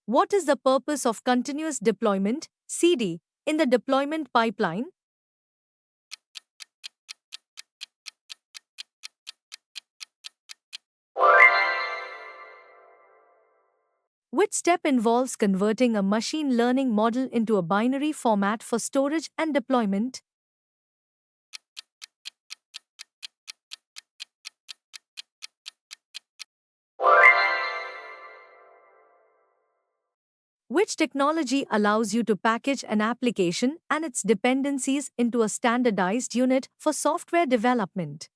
What is the purpose of continuous deployment (CD) in the deployment pipeline? Which step involves converting a machine learning model into a binary format for storage and deployment? Which technology allows you to package an application and its dependencies into a standardized unit for software development?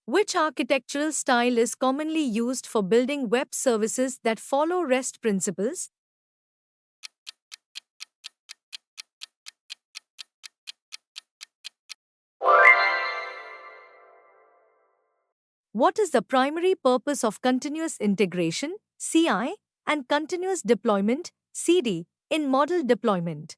Which architectural style is commonly used for building web services that follow REST principles? What is the primary purpose of continuous integration (CI) and continuous deployment (CD) in model deployment?